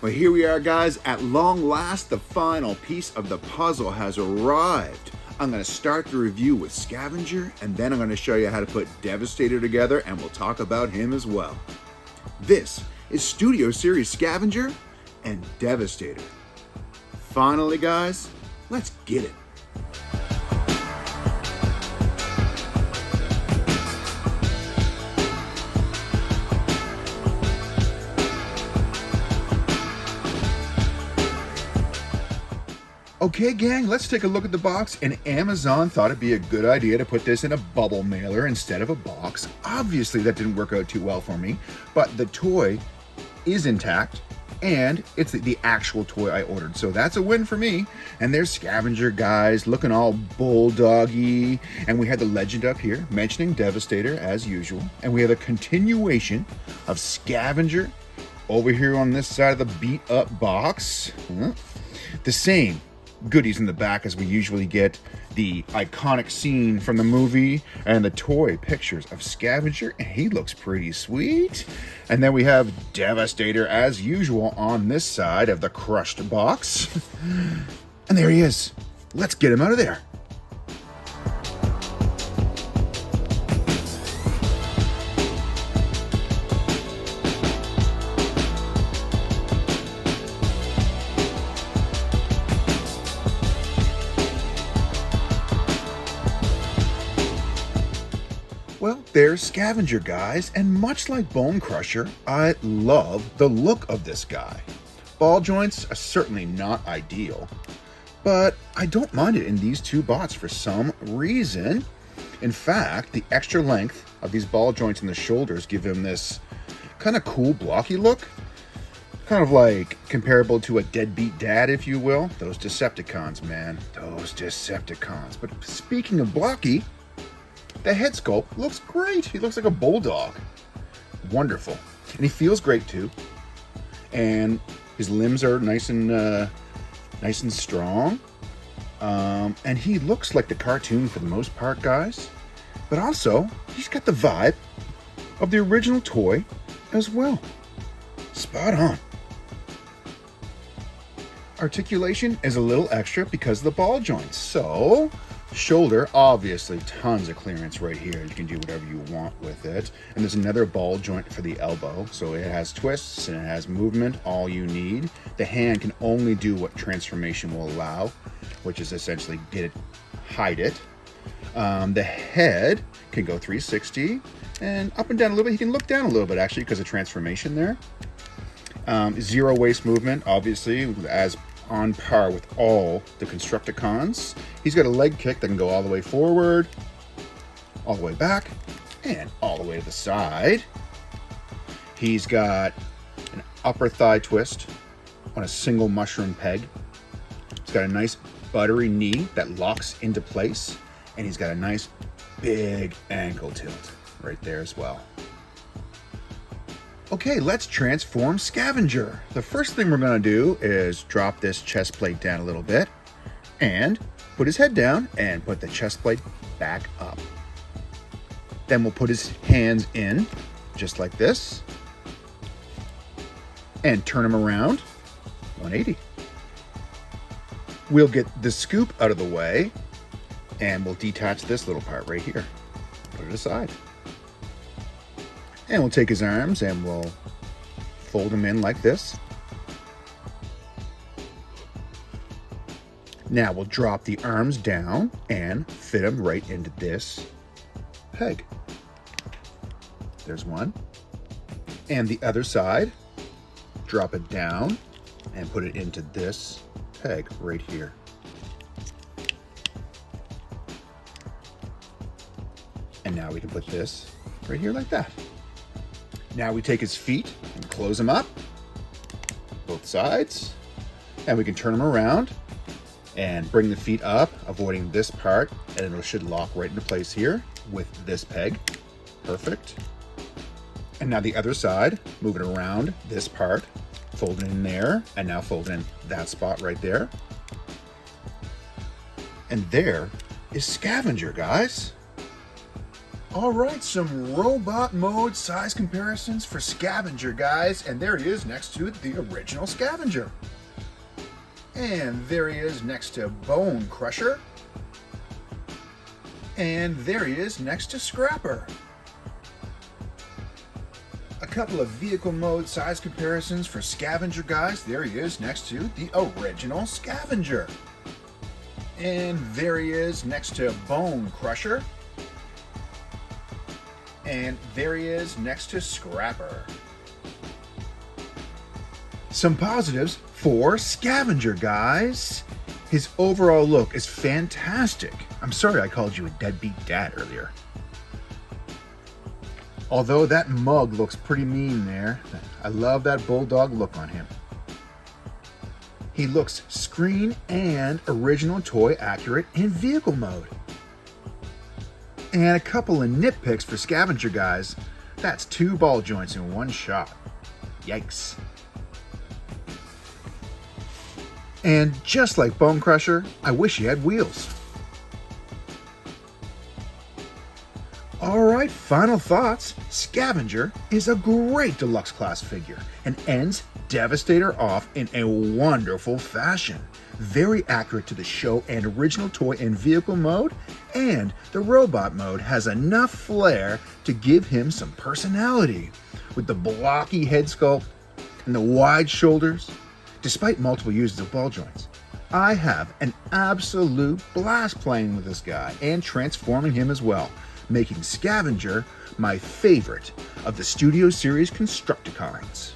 Well, here we are, guys. At long last, the final piece of the puzzle has arrived. I'm going to start the review with Scavenger, and then I'm going to show you how to put Devastator together, and we'll talk about him as well. This is Studio Series Scavenger and Devastator. Finally, guys, let's get it. Okay, gang, let's take a look at the box, and Amazon thought it'd be a good idea to put this in a bubble mailer instead of a box. Obviously, that didn't work out too well for me, but the toy is intact, and it's the actual toy I ordered, so that's a win for me. And there's Scavenger, guys, looking all bulldoggy, and we had the legend up here mentioning Devastator as usual, and we have a continuation of Scavenger over here on this side of the beat-up box. The same goodies in the back as we usually get, the iconic scene from the movie and the toy pictures of Scavenger, and he looks pretty sweet. And then we have Devastator as usual on this side of the crushed box. And there he is. Let's get him out of there. Well, there's Scavenger, guys, and much like Bonecrusher, I love the look of this guy. Ball joints are certainly not ideal, but I don't mind it in these two bots for some reason. In fact, the extra length of these ball joints in the shoulders give him this kind of cool blocky look. Kind of like comparable to a deadbeat dad, if you will. Those Decepticons, man. Those Decepticons. But speaking of blocky, the head sculpt looks great. He looks like a bulldog. Wonderful. And he feels great too. And his limbs are nice and strong. And he looks like the cartoon for the most part, guys. But also, he's got the vibe of the original toy as well. Spot on. Articulation is a little extra because of the ball joints. So, shoulder, obviously tons of clearance right here. You can do whatever you want with it. And there's another ball joint for the elbow. So it has twists and it has movement, all you need. The hand can only do what transformation will allow, which is essentially hide it. The head can go 360 and up and down a little bit. He can look down a little bit actually because of transformation there. Zero waist movement, obviously, as on par with all the Constructicons. He's got a leg kick that can go all the way forward, all the way back, and all the way to the side. He's got an upper thigh twist on a single mushroom peg. He's got a nice buttery knee that locks into place, and he's got a nice big ankle tilt right there as well. Okay, let's transform Scavenger. The first thing we're going to do is drop this chest plate down a little bit and put his head down and put the chest plate back up. Then we'll put his hands in just like this and turn him around 180. We'll get the scoop out of the way and we'll detach this little part right here. Put it aside. And we'll take his arms and we'll fold him in like this. Now we'll drop the arms down and fit them right into this peg. There's one. And the other side, drop it down and put it into this peg right here. And now we can put this right here like that. Now we take his feet and close them up, both sides, and we can turn them around and bring the feet up, avoiding this part, and it should lock right into place here with this peg. Perfect. And now the other side, move it around this part, fold it in there, and now fold in that spot right there. And there is Scavenger, guys. All right, some robot mode size comparisons for Scavenger, guys. And there he is next to the original Scavenger. And there he is next to Bonecrusher. And there he is next to Scrapper. A couple of vehicle mode size comparisons for Scavenger, guys. There he is next to the original Scavenger. And there he is next to Bonecrusher. And there he is next to Scrapper. Some positives for Scavenger, guys. His overall look is fantastic. I'm sorry I called you a deadbeat dad earlier. Although that mug looks pretty mean there, I love that bulldog look on him. He looks screen and original toy accurate in vehicle mode. And a couple of nitpicks for Scavenger, guys. That's 2 ball joints in one shot. Yikes. And just like Bonecrusher, I wish he had wheels. Alright, final thoughts. Scavenger is a great deluxe class figure and ends Devastator off in a wonderful fashion. Very accurate to the show and original toy and vehicle mode, and the robot mode has enough flair to give him some personality. With the blocky head sculpt and the wide shoulders, despite multiple uses of ball joints. I have an absolute blast playing with this guy and transforming him as well, making Scavenger my favorite of the Studio Series Constructicons.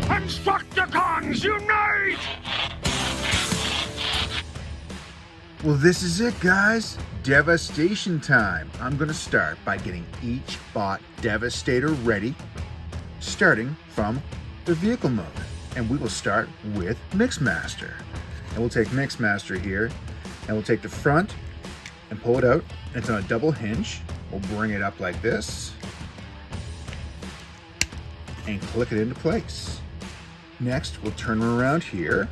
Constructicons unite! Well, this is it, guys. Devastation time. I'm going to start by getting each bot Devastator ready, starting from the vehicle mode. And we will start with Mixmaster. And we'll take Mixmaster here, and we'll take the front and pull it out. It's on a double hinge. We'll bring it up like this and click it into place. Next, we'll turn her around here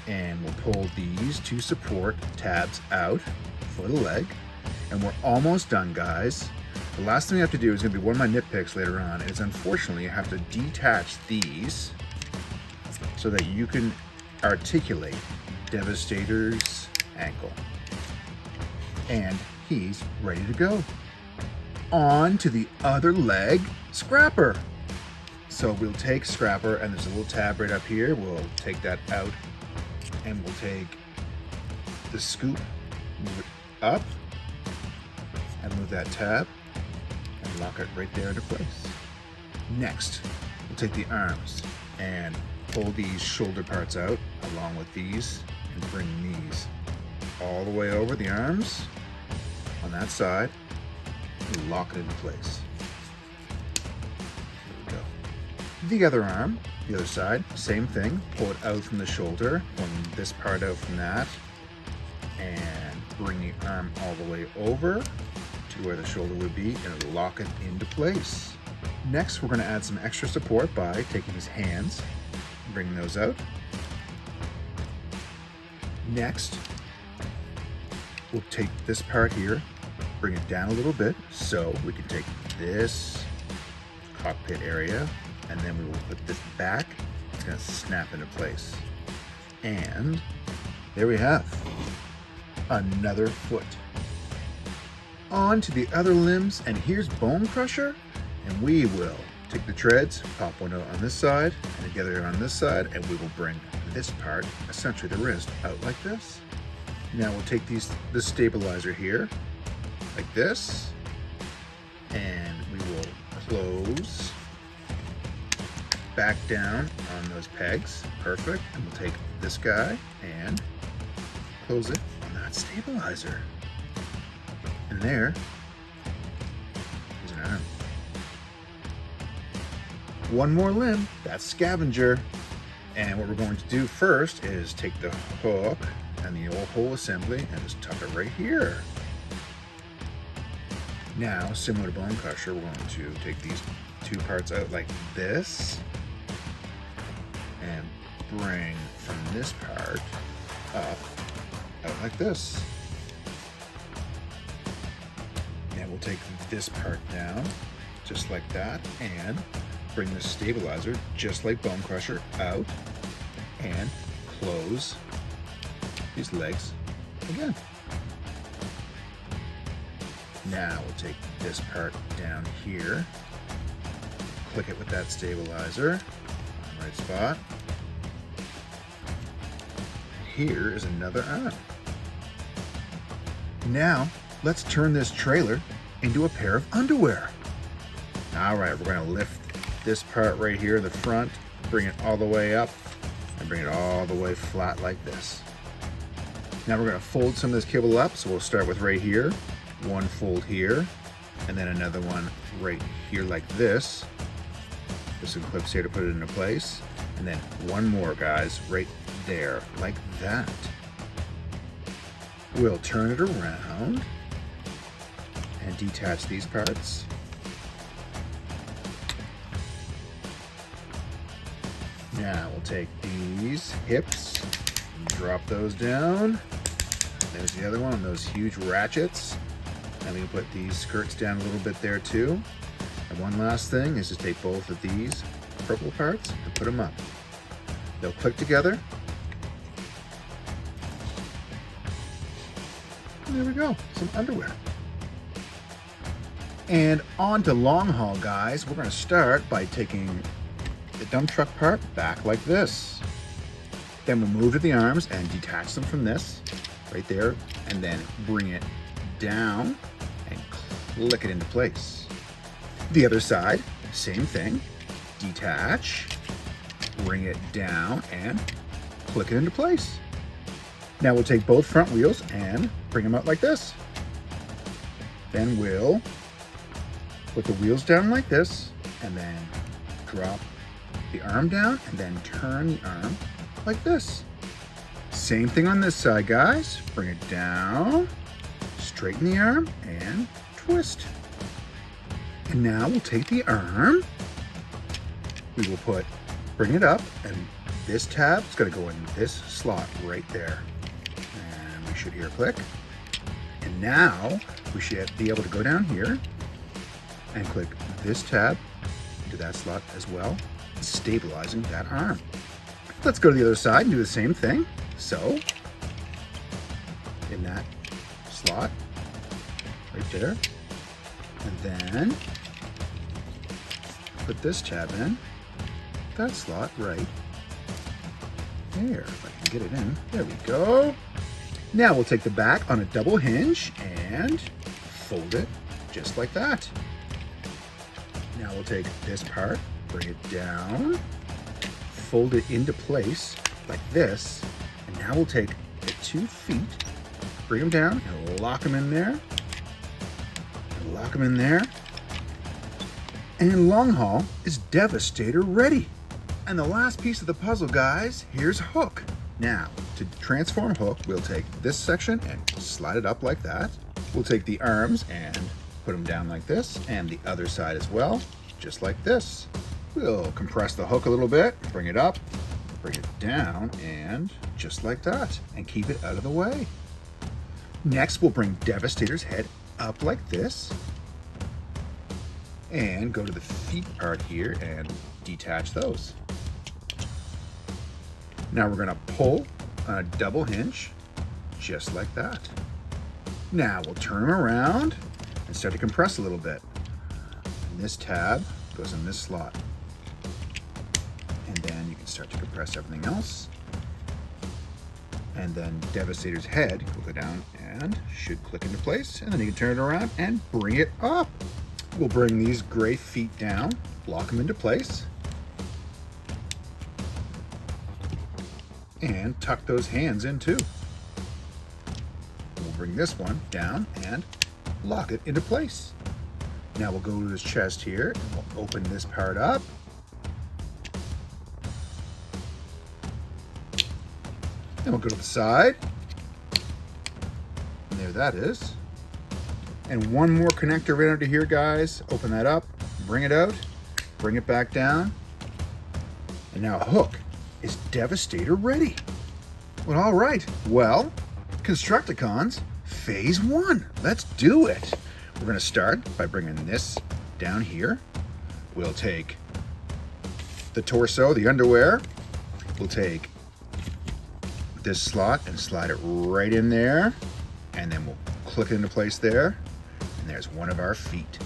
and we'll pull these 2 support tabs out for the leg. And we're almost done, guys. The last thing we have to do is going to be one of my nitpicks later on, is unfortunately you have to detach these so that you can articulate Devastator's ankle. And he's ready to go. On to the other leg, Scrapper. So we'll take Scrapper, and there's a little tab right up here. We'll take that out, and we'll take the scoop, move it up, and move that tab, and lock it right there into place. Next, we'll take the arms and pull these shoulder parts out along with these, and bring these all the way over the arms on that side, and lock it into place. The other arm, the other side, same thing. Pull it out from the shoulder, pulling this part out from that, and bring the arm all the way over to where the shoulder would be, and lock it into place. Next, we're going to add some extra support by taking his hands, bringing those out. Next, we'll take this part here, bring it down a little bit, so we can take this cockpit area, and then we will put this back. It's going to snap into place. And there we have another foot. On to the other limbs, and here's Bonecrusher. And we will take the treads, pop one out on this side, and the other on this side, and we will bring this part, essentially the wrist, out like this. Now we'll take this stabilizer here, like this, and we will close back down on those pegs. Perfect. And we'll take this guy and close it on that stabilizer. And there is an arm. One more limb, that's Scavenger. And what we're going to do first is take the hook and the old whole assembly and just tuck it right here. Now, similar to Bonecrusher, we're going to take these two parts out like this and bring from this part up out like this. And we'll take this part down just like that and bring the stabilizer just like Bonecrusher out and close these legs again. Now we'll take this part down here, click it with that stabilizer on the right spot. Here is another arm. Now let's turn this trailer into a pair of underwear. All right, we're going to lift this part right here, the front, bring it all the way up and bring it all the way flat like this. Now we're going to fold some of this cable up, so we'll start with right here, one fold here, and then another one right here like this. There's some clips here to put it into place, and then one more, guys, right there like that. We'll turn it around and detach these parts. Now we'll take these hips and drop those down. There's the other one, those huge ratchets. And we can put these skirts down a little bit there too. And one last thing is just take both of these purple parts and put them up. They'll click together. And there we go, some underwear. And on to long haul, guys. We're going to start by taking the dump truck part back like this. Then we'll move to the arms and detach them from this right there, and then bring it down and click it into place. The other side, same thing. Detach, bring it down and click it into place. Now we'll take both front wheels and bring them out like this. Then we'll put the wheels down like this and then drop the arm down and then turn the arm like this. Same thing on this side, guys. Bring it down, straighten the arm and twist. And now we'll take the arm, we will bring it up, and this tab is going to go in this slot right there. And we should hear a click. And now we should be able to go down here and click this tab into that slot as well, stabilizing that arm. Let's go to the other side and do the same thing. So, in that slot, right there, and then put this tab in that slot right there. If I can get it in, there we go. Now we'll take the back on a double hinge and fold it just like that. Now we'll take this part, bring it down, fold it into place like this, and now we'll take the 2 feet, bring them down and lock them in there, and lock them in there, and long haul is Devastator ready. And the last piece of the puzzle, guys, here's Hook. Now, to transform Hook, we'll take this section and slide it up like that. We'll take the arms and put them down like this, and the other side as well, just like this. We'll compress the hook a little bit, bring it up, bring it down, and just like that, and keep it out of the way. Next, we'll bring Devastator's head up like this, and go to the feet part here and detach those. Now we're gonna pull on a double hinge, just like that. Now we'll turn them around and start to compress a little bit. And this tab goes in this slot. And then you can start to compress everything else. And then Devastator's head will go down and should click into place. And then you can turn it around and bring it up. We'll bring these gray feet down, lock them into place. And tuck those hands in too. We'll bring this one down and lock it into place. Now we'll go to his chest here and we'll open this part up. Then we'll go to the side. And there that is. And one more connector right under here, guys. Open that up, bring it out, bring it back down. And now Hook is Devastator ready. Well, all right. Well, Constructicons, phase 1. Let's do it. We're going to start by bringing this down here. We'll take the torso, the underwear. We'll take this slot and slide it right in there. And then we'll click it into place there. And there's one of our feet.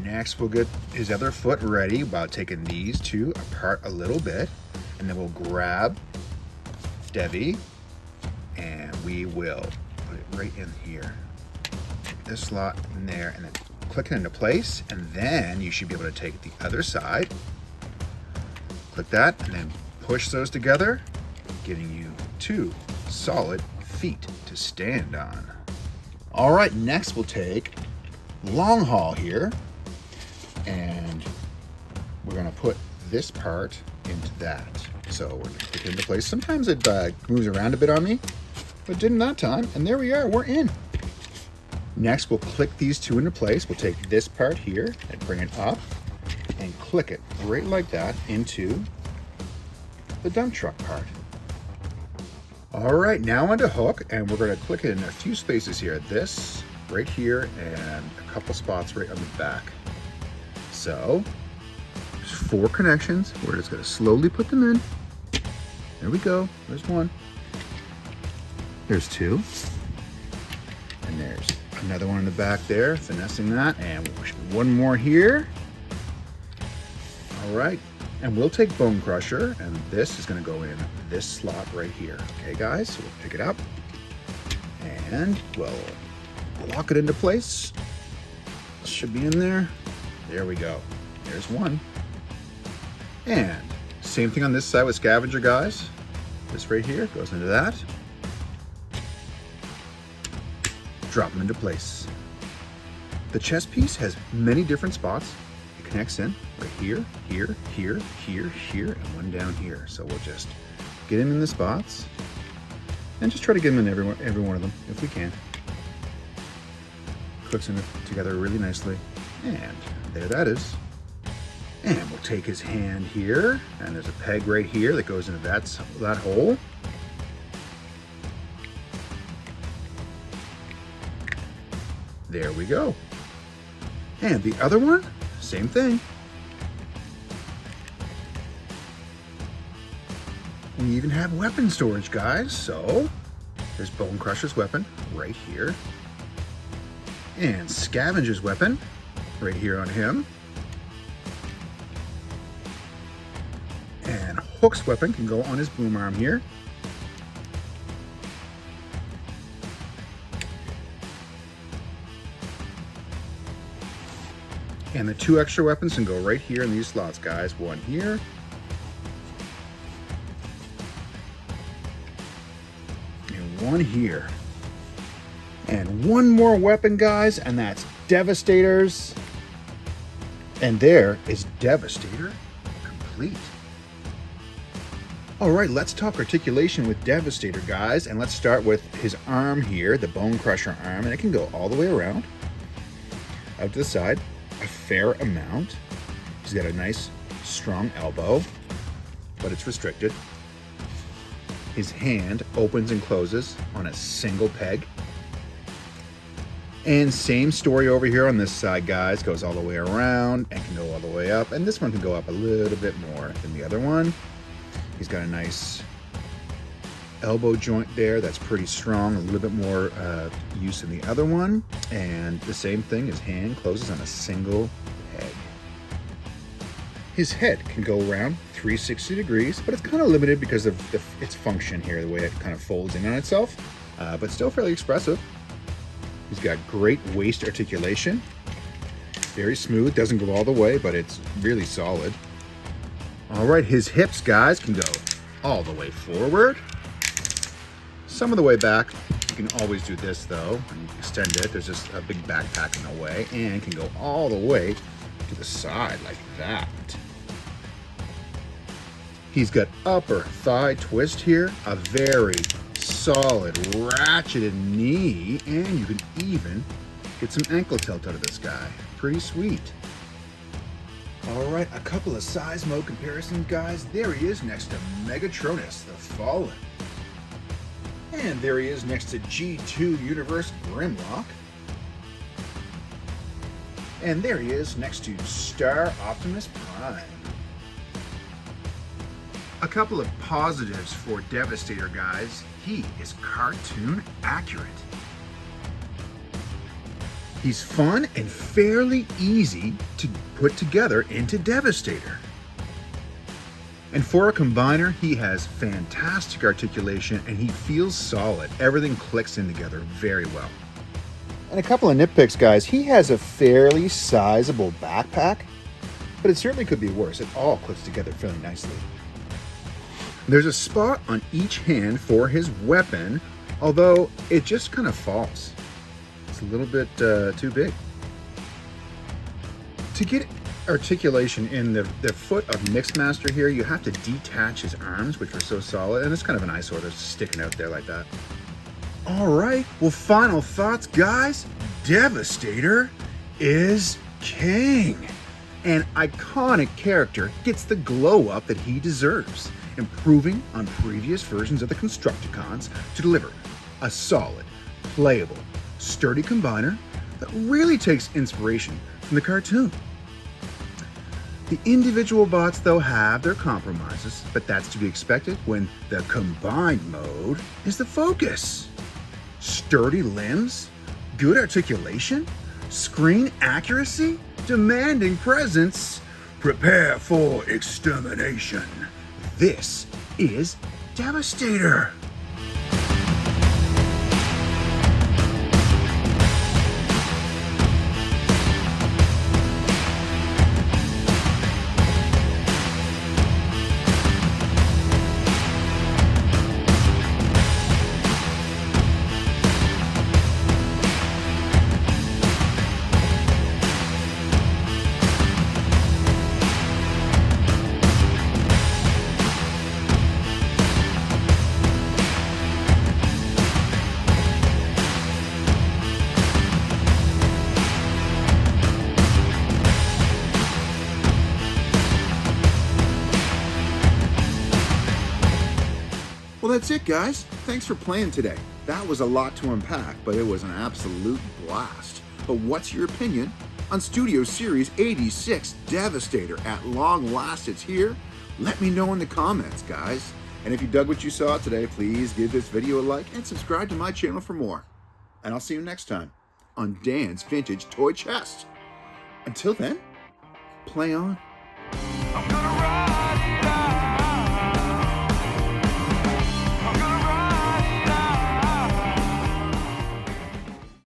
Next, we'll get his other foot ready by taking these two apart a little bit. And then we'll grab Devi and we will put it right in here. This slot in there and then click it into place. And then you should be able to take the other side. Click that and then push those together, giving you 2 solid feet to stand on. All right, next we'll take long haul here and we're gonna put this part into that. So we're gonna click it into place. Sometimes it moves around a bit on me, but didn't that time. And there we are, we're in. Next, we'll click these two into place. We'll take this part here and bring it up and click it right like that into the dump truck part. All right, now onto Hook, and we're gonna click it in a few spaces here. This right here and a couple spots right on the back. So, there's 4 connections. We're just gonna slowly put them in. There we go, there's 1. There's 2. And there's another one in the back there, finessing that. And one more here. All right, and we'll take Bonecrusher, and this is gonna go in this slot right here. Okay, guys, so we'll pick it up, and we'll lock it into place. Should be in there. There we go. There's 1. And same thing on this side with Scavenger, guys. This right here goes into that. Drop them into place. The chest piece has many different spots. It connects in right here, here, here, here, here, and one down here. So we'll just get them in the spots and just try to get them in every one of them if we can. Clicks them together really nicely. And there that is. And we'll take his hand here, and there's a peg right here that goes into that hole. There we go. And the other one, same thing. We even have weapon storage, guys. So there's Bonecrusher's weapon right here. And Scavenger's weapon right here on him. And Hook's weapon can go on his boom arm here. And the 2 extra weapons can go right here in these slots, guys. One here. And one here. And one more weapon, guys, and that's Devastator's. And there is Devastator complete. All right, let's talk articulation with Devastator, guys. And let's start with his arm here, the Bonecrusher arm. And it can go all the way around, out to the side. A fair amount. He's got a nice strong elbow, but it's restricted. His hand opens and closes on a single peg. And same story over here on this side, guys. Goes all the way around and can go all the way up. And this one can go up a little bit more than the other one. He's got a nice elbow joint there that's pretty strong, a little bit more use than the other one. And the same thing, his hand closes on a single peg. His head can go around 360 degrees, but it's kind of limited because of its function here, the way it kind of folds in on itself, but still fairly expressive. He's got great waist articulation, very smooth, doesn't go all the way, but it's really solid. All right, his hips, guys, can go all the way forward. Some of the way back. You can always do this though, and extend it. There's just a big backpack in the way, and can go all the way to the side like that. He's got upper thigh twist here, a very solid ratcheted knee, and you can even get some ankle tilt out of this guy. Pretty sweet. All right, a couple of size mode comparisons, guys. There he is next to Megatronus, the Fallen. And there he is next to G2 Universe Grimlock. And there he is next to Star Optimus Prime. A couple of positives for Devastator, guys. He is cartoon accurate. He's fun and fairly easy to put together into Devastator. And for a combiner, he has fantastic articulation and he feels solid. Everything clicks in together very well. And a couple of nitpicks, guys. He has a fairly sizable backpack, but it certainly could be worse. It all clicks together fairly nicely. There's a spot on each hand for his weapon, although it just kind of falls. It's a little bit too big. To get articulation in the foot of Mixmaster here, you have to detach his arms, which are so solid, and it's kind of an eyesore that's sticking out there like that. All right, well, final thoughts, guys. Devastator is king. An iconic character gets the glow up that he deserves, improving on previous versions of the Constructicons to deliver a solid, playable, sturdy combiner that really takes inspiration from the cartoon. The individual bots, though, have their compromises, but that's to be expected when the combined mode is the focus. Sturdy limbs, good articulation, screen accuracy, demanding presence. Prepare for extermination. This is Devastator. Well, that's it, guys. Thanks for playing today. That was a lot to unpack, but it was an absolute blast. But what's your opinion on Studio Series 86 Devastator? At long last, it's here. Let me know in the comments, guys. And if you dug what you saw today, please give this video a like and subscribe to my channel for more. And I'll see you next time on Dan's Vintage Toy Chest. Until then, play on. I'm gonna